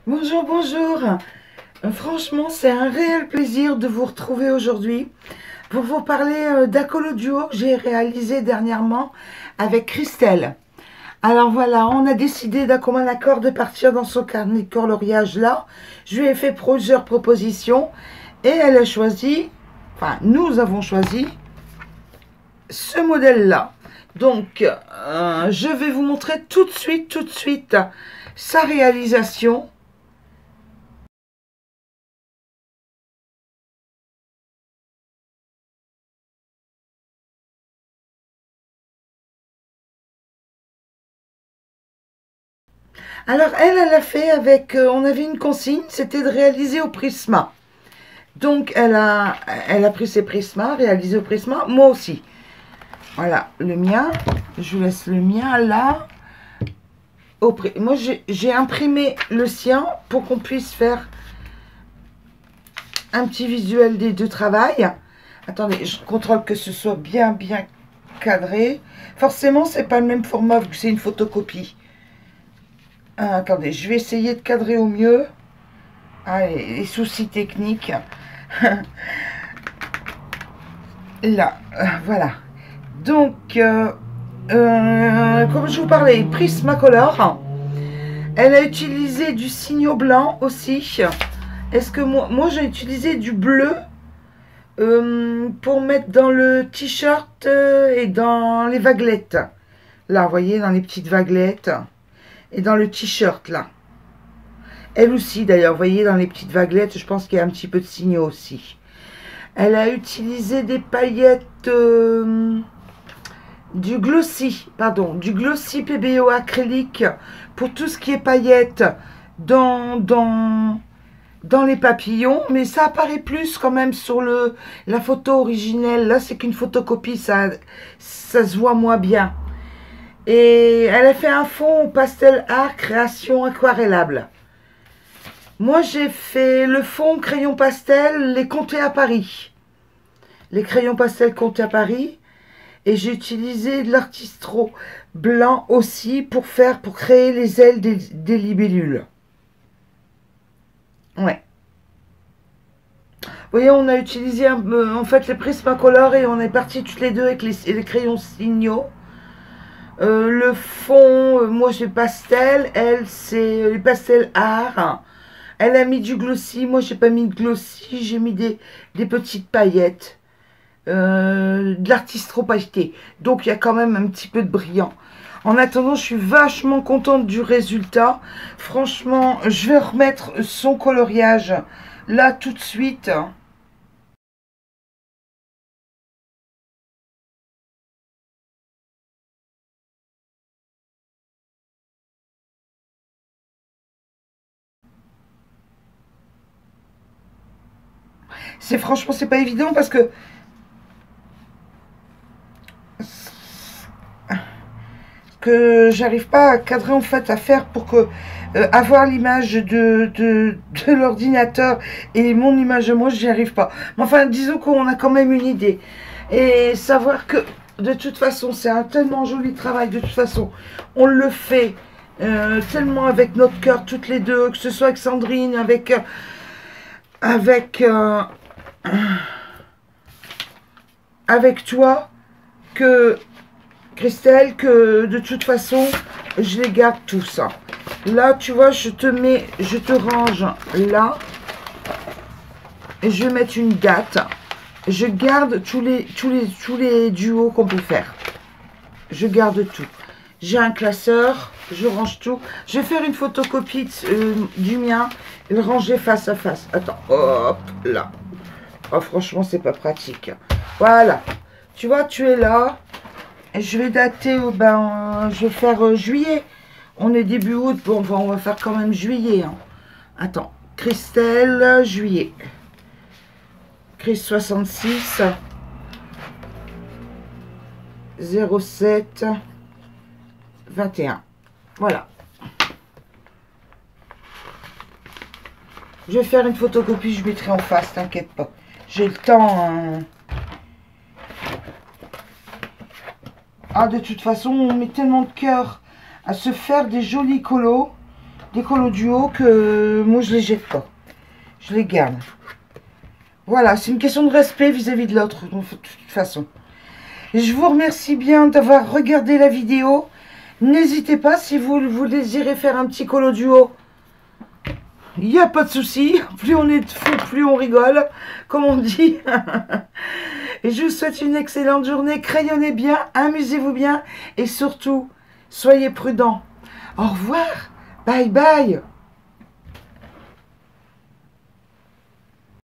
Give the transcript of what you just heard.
Bonjour, bonjour. Franchement, c'est un réel plaisir de vous retrouver aujourd'hui pour vous parler d'un duo que j'ai réalisé dernièrement avec Christelle. Alors voilà, on a décidé d'un commun accord de partir dans son carnet de coloriage là. Je lui ai fait plusieurs propositions et elle a choisi, enfin nous avons choisi ce modèle là. Donc je vais vous montrer tout de suite sa réalisation. Alors, elle a fait avec, on avait une consigne, c'était de réaliser au Prisma. Donc, elle a pris ses Prismas, réalisé au Prisma, moi aussi. Voilà, le mien, je vous laisse le mien là. Moi, j'ai imprimé le sien pour qu'on puisse faire un petit visuel des deux travails. Attendez, je contrôle que ce soit bien cadré. Forcément, c'est pas le même format vu que c'est une photocopie. Attendez, je vais essayer de cadrer au mieux. Allez, les soucis techniques. Là, voilà. Donc, comme je vous parlais, Prismacolor. Elle a utilisé du signaux blanc aussi. Est-ce que moi j'ai utilisé du bleu pour mettre dans le t-shirt et dans les vaguelettes. Là, vous voyez, dans les petites vaguelettes. Et dans le t-shirt, là. Elle aussi, d'ailleurs, vous voyez, dans les petites vaguelettes, je pense qu'il y a un petit peu de signaux aussi. Elle a utilisé des paillettes, du glossy PBO acrylique pour tout ce qui est paillettes dans les papillons, mais ça apparaît plus quand même sur la photo originelle. Là, c'est qu'une photocopie, ça se voit moins bien. Et elle a fait un fond pastel art création aquarellable. Moi, j'ai fait le fond crayon pastel, les Comtés à Paris. Les crayons pastel Comtés à Paris. Et j'ai utilisé de l'artistro blanc aussi pour créer les ailes des libellules. Ouais. Vous voyez, on a utilisé en fait les Prismacolor et on est partis toutes les deux avec les crayons signaux. Le fond, moi j'ai pastel, elle c'est les pastels art. Elle a mis du glossy, moi j'ai pas mis de glossy, j'ai mis des petites paillettes, de l'artistro pailleté. Donc il y a quand même un petit peu de brillant. En attendant, je suis vachement contente du résultat. Franchement, je vais remettre son coloriage là tout de suite. Franchement, c'est pas évident parce que j'arrive pas à cadrer en fait, à faire pour que avoir l'image de l'ordinateur et mon image de moi, j'y arrive pas. Mais enfin, disons qu'on a quand même une idée. Et savoir que de toute façon, c'est un tellement joli travail, de toute façon, on le fait tellement avec notre cœur, toutes les deux, que ce soit avec Sandrine, avec, avec toi, que Christelle, que de toute façon, je les garde tous. Là, tu vois, je te range là. Et je vais mettre une date. Je garde tous les duos qu'on peut faire. Je garde tout. J'ai un classeur, je range tout. Je vais faire une photocopie du mien et le ranger face à face. Attends, hop, là. Oh, franchement, c'est pas pratique. Voilà. Tu vois, tu es là. Je vais dater, je vais faire juillet. On est début août, bon, on va faire quand même juillet. Hein. Attends, Christelle, juillet. Chris 66, 07, 21. Voilà. Je vais faire une photocopie, je mettrai en face, t'inquiète pas. J'ai le temps. Hein. Ah, de toute façon, on met tellement de cœur à se faire des jolis colos. des colos duo que moi je les jette pas. Je les garde. Voilà, c'est une question de respect vis-à-vis de l'autre, de toute façon. Et je vous remercie bien d'avoir regardé la vidéo. N'hésitez pas, si vous désirez faire un petit colo duo, il n'y a pas de souci. Plus on est de fou, plus on rigole, comme on dit. Et je vous souhaite une excellente journée. Crayonnez bien, amusez-vous bien et surtout, soyez prudents. Au revoir. Bye bye.